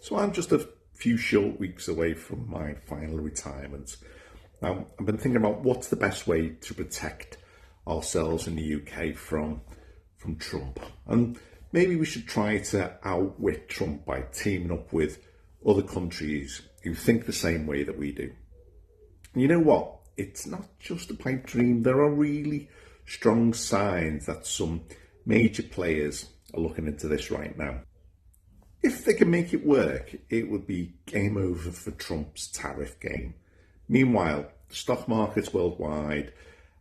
So I'm just a few short weeks away from my final retirement. Now, I've been thinking about what's the best way to protect ourselves in the UK from Trump. And maybe we should try to outwit Trump by teaming up with other countries who think the same way that we do. And you know what? It's not just a pipe dream. There are really strong signs that some major players are looking into this right now. If they can make it work, it would be game over for Trump's tariff game. Meanwhile, the stock markets worldwide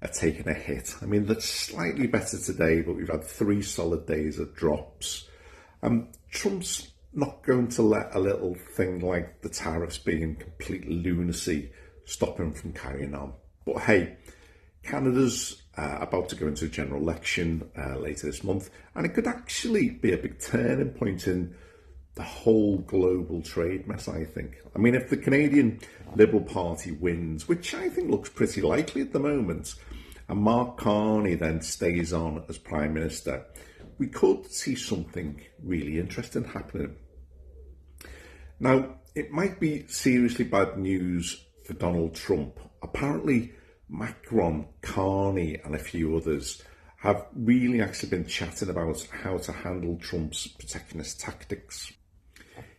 are taking a hit. I mean, that's slightly better today, but we've had 3 solid days of drops. Trump's not going to let a little thing like the tariffs being complete lunacy stop him from carrying on. But hey, Canada's about to go into a general election later this month, and it could actually be a big turning point in the whole global trade mess, I think. I mean, if the Canadian Liberal Party wins, which I think looks pretty likely at the moment, and Mark Carney then stays on as Prime Minister, we could see something really interesting happening. Now, it might be seriously bad news for Donald Trump. Apparently, Macron, Carney and a few others have really actually been chatting about how to handle Trump's protectionist tactics.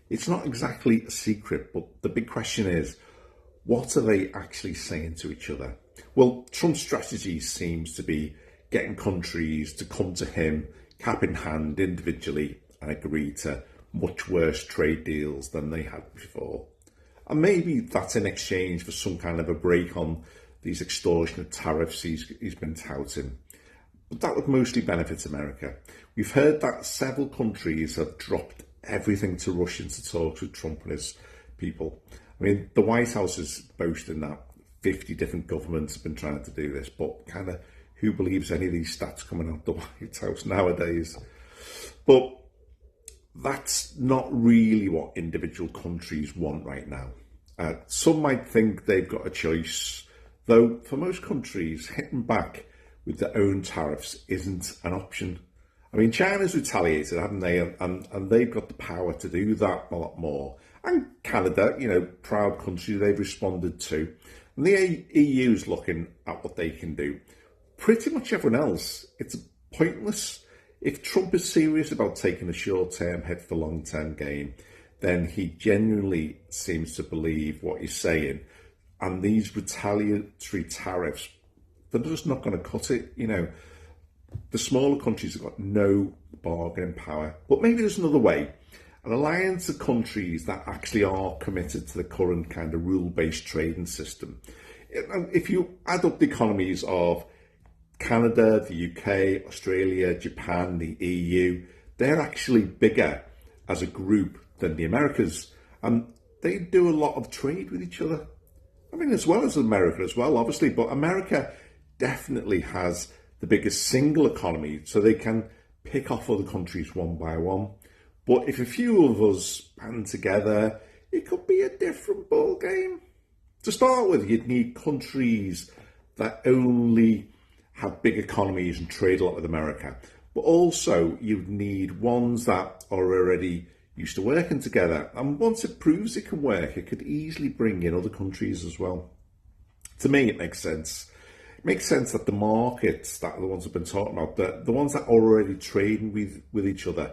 It's not exactly a secret, but the big question is, what are they actually saying to each other? Well, Trump's strategy seems to be getting countries to come to him cap in hand individually and agree to much worse trade deals than they had before. And maybe that's in exchange for some kind of a break on these extortionate tariffs he's been touting. But that would mostly benefit America. We've heard that several countries have dropped everything to rush into talks with Trump and his people. I mean, the White House is boasting that 50 different governments have been trying to do this, but kind of who believes any of these stats coming out the White House nowadays? But that's not really what individual countries want right now. Some might think they've got a choice, though for most countries, hitting back with their own tariffs isn't an option. I mean, China's retaliated, haven't they? And they've got the power to do that a lot more. And Canada, proud country, they've responded to. And the EU's looking at what they can do. Pretty much everyone else, it's pointless. If Trump is serious about taking a short-term hit for long-term gain, then he genuinely seems to believe what he's saying. And these retaliatory tariffs, they're just not going to cut it. The smaller countries have got no bargaining power. But maybe there's another way. An alliance of countries that actually are committed to the current kind of rule-based trading system. If you add up the economies of Canada, the UK, Australia, Japan, the EU, they're actually bigger as a group than the Americas. And they do a lot of trade with each other. I mean, as well as America as well, obviously. But America definitely has the biggest single economy, so they can pick off other countries one by one. But if a few of us band together, it could be a different ball game. To start with, you'd need countries that only have big economies and trade a lot with America. But also, you'd need ones that are already used to working together. And once it proves it can work, it could easily bring in other countries as well. To me, it makes sense. It makes sense that the markets, that are the ones I've been talking about, the ones that are already trading with each other,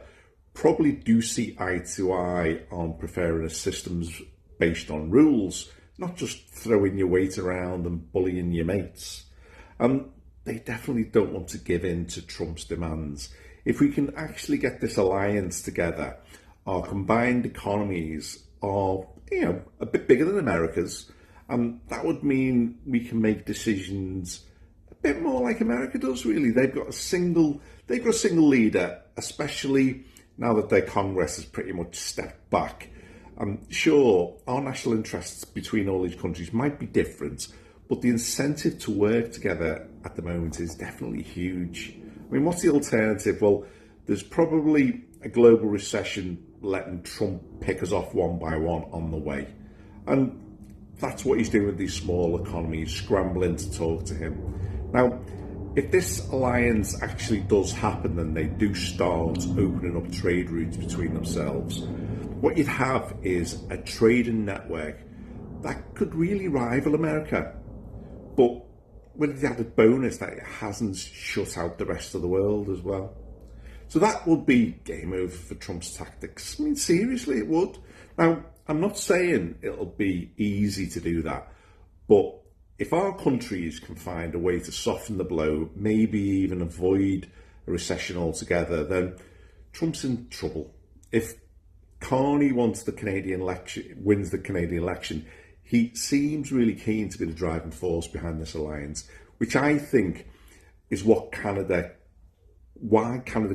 probably do see eye to eye on preferring a systems based on rules, not just throwing your weight around and bullying your mates. They definitely don't want to give in to Trump's demands. If we can actually get this alliance together, our combined economies are, a bit bigger than America's, and that would mean we can make decisions a bit more like America does, really. They've got a single leader, especially now that their Congress has pretty much stepped back. Sure, our national interests between all these countries might be different, but the incentive to work together at the moment is definitely huge. I mean, what's the alternative? Well, there's probably a global recession letting Trump pick us off one by one on the way. And that's what he's doing with these small economies, scrambling to talk to him. Now, if this alliance actually does happen and they do start opening up trade routes between themselves, what you'd have is a trading network that could really rival America, but with the added bonus that it hasn't shut out the rest of the world as well. So that would be game over for Trump's tactics. I mean, seriously, it would. Now, I'm not saying it'll be easy to do that, but if our countries can find a way to soften the blow, maybe even avoid a recession altogether, then Trump's in trouble. If Carney wins the Canadian election, he seems really keen to be the driving force behind this alliance, which I think is why Canada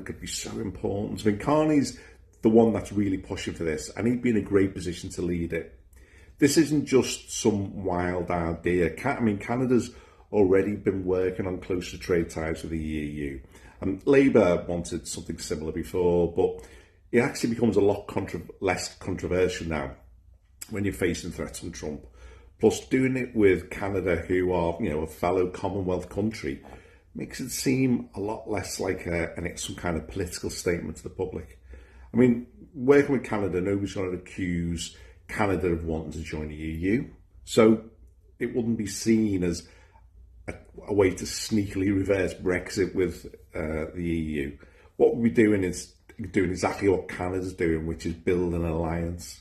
could be so important. I mean, Carney's the one that's really pushing for this, and he'd be in a great position to lead it. This isn't just some wild idea. I mean, Canada's already been working on closer trade ties with the EU. And Labour wanted something similar before, but it actually becomes a lot less controversial now when you're facing threats from Trump. Plus, doing it with Canada, who are, a fellow Commonwealth country, makes it seem a lot less like some kind of political statement to the public. I mean, working with Canada, nobody's going to accuse Canada of wanting to join the EU. So it wouldn't be seen as a way to sneakily reverse Brexit with the EU. What we'd be doing is doing exactly what Canada's doing, which is build an alliance.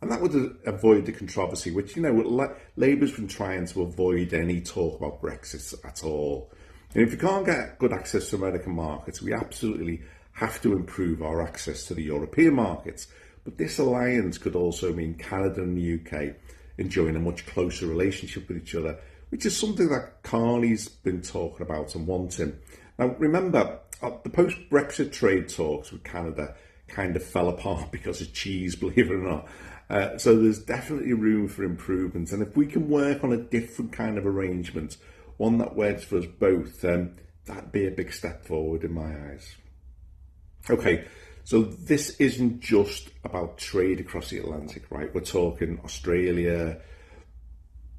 And that would avoid the controversy, which, Labour's been trying to avoid any talk about Brexit at all. And if we can't get good access to American markets, we absolutely have to improve our access to the European markets. But this alliance could also mean Canada and the UK enjoying a much closer relationship with each other, which is something that Carney's been talking about and wanting. Now, remember, the post-Brexit trade talks with Canada kind of fell apart because of cheese, believe it or not. So there's definitely room for improvement. And if we can work on a different kind of arrangement, one that works for us both, then that'd be a big step forward in my eyes. Okay, so this isn't just about trade across the Atlantic, right? We're talking Australia,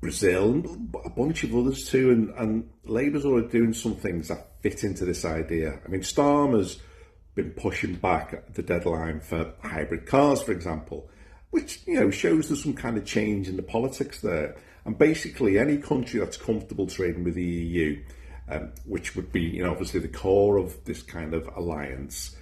Brazil, and a bunch of others too. And Labour's already doing some things that fit into this idea. I mean, Starmer's been pushing back the deadline for hybrid cars, for example, which, shows there's some kind of change in the politics there. And basically, any country that's comfortable trading with the EU, which would be, obviously the core of this kind of alliance,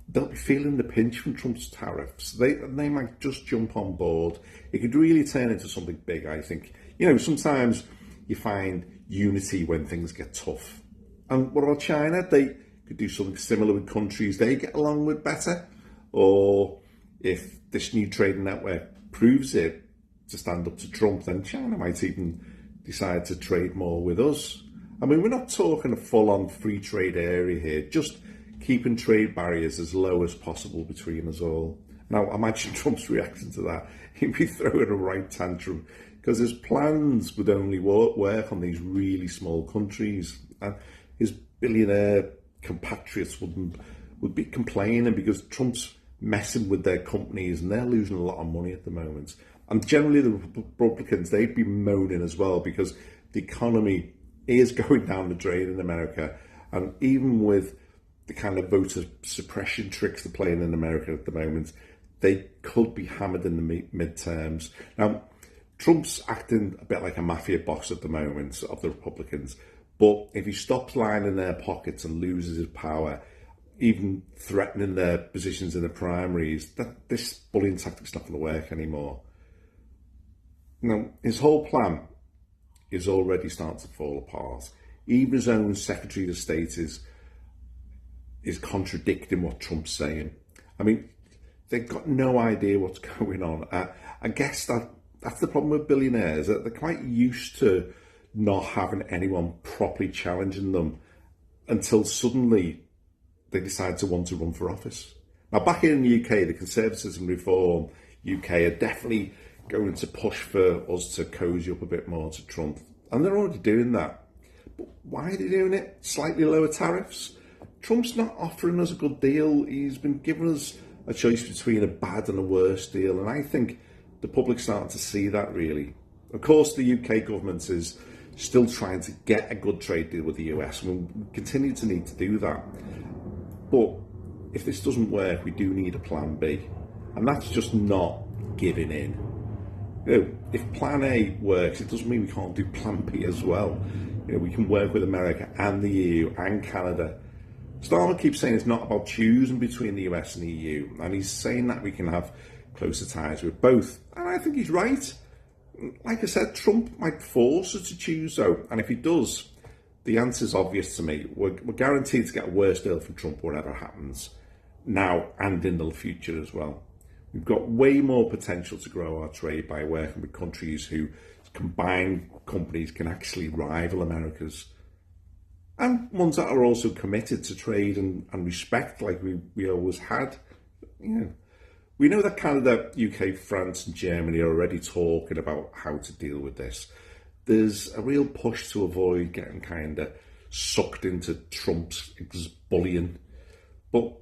they'll be feeling the pinch from Trump's tariffs. They might just jump on board. It could really turn into something big, I think. Sometimes you find unity when things get tough. And what about China? They could do something similar with countries they get along with better. Or if this new trading network proves it to stand up to Trump, then China might even decide to trade more with us. I mean, we're not talking a full-on free trade area here, just keeping trade barriers as low as possible between us all. Now, imagine Trump's reaction to that. He'd be throwing a right tantrum because his plans would only work on these really small countries. And his billionaire compatriots would be complaining because Trump's messing with their companies and they're losing a lot of money at the moment. And generally the Republicans, they'd be moaning as well because the economy is going down the drain in America. And even with the kind of voter suppression tricks they're playing in America at the moment, they could be hammered in the midterms. Now, Trump's acting a bit like a mafia boss at the moment of the Republicans, but if he stops lying in their pockets and loses his power, even threatening their positions in the primaries, this bullying tactic's not going to work anymore. Now, his whole plan is already starting to fall apart. Even his own Secretary of State is contradicting what Trump's saying. I mean, they've got no idea what's going on. I guess that's the problem with billionaires, that they're quite used to not having anyone properly challenging them until suddenly they decide to want to run for office. Now, back in the UK, the Conservatives and Reform UK are definitely going to push for us to cozy up a bit more to Trump. And they're already doing that. But why are they doing it? Slightly lower tariffs? Trump's not offering us a good deal. He's been giving us a choice between a bad and a worse deal. And I think the public's starting to see that, really. Of course, the UK government is still trying to get a good trade deal with the US, and we continue to need to do that. But if this doesn't work, we do need a plan B. And that's just not giving in. If plan A works, it doesn't mean we can't do plan B as well. We can work with America and the EU and Canada. Starmer keeps saying it's not about choosing between the US and the EU, and he's saying that we can have closer ties with both. And I think he's right. Like I said, Trump might force us to choose though, and if he does, the answer's obvious to me. We're guaranteed to get a worse deal from Trump whatever happens, now and in the future as well. We've got way more potential to grow our trade by working with countries whose combined companies can actually rival America's, and ones that are also committed to trade and respect like we always had. We know that Canada, UK, France and Germany are already talking about how to deal with this. There's a real push to avoid getting kind of sucked into Trump's bullying, but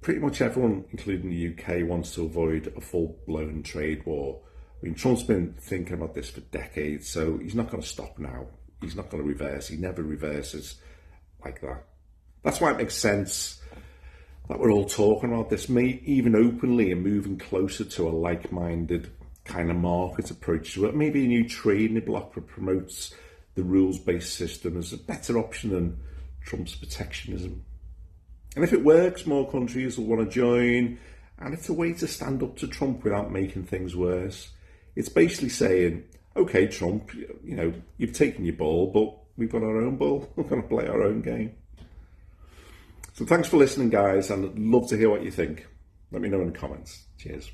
pretty much everyone, including the UK, wants to avoid a full-blown trade war. I mean, Trump's been thinking about this for decades, so he's not going to stop now. He's not going to reverse. He never reverses like that. That's why it makes sense that we're all talking about this, even openly, and moving closer to a like-minded kind of market approach to it. Maybe a new trading bloc that promotes the rules-based system as a better option than Trump's protectionism. And if it works, more countries will want to join, and it's a way to stand up to Trump without making things worse. It's basically saying, okay, Trump, you've taken your ball, but we've got our own ball. We're going to play our own game. So thanks for listening, guys, and I'd love to hear what you think. Let me know in the comments. Cheers.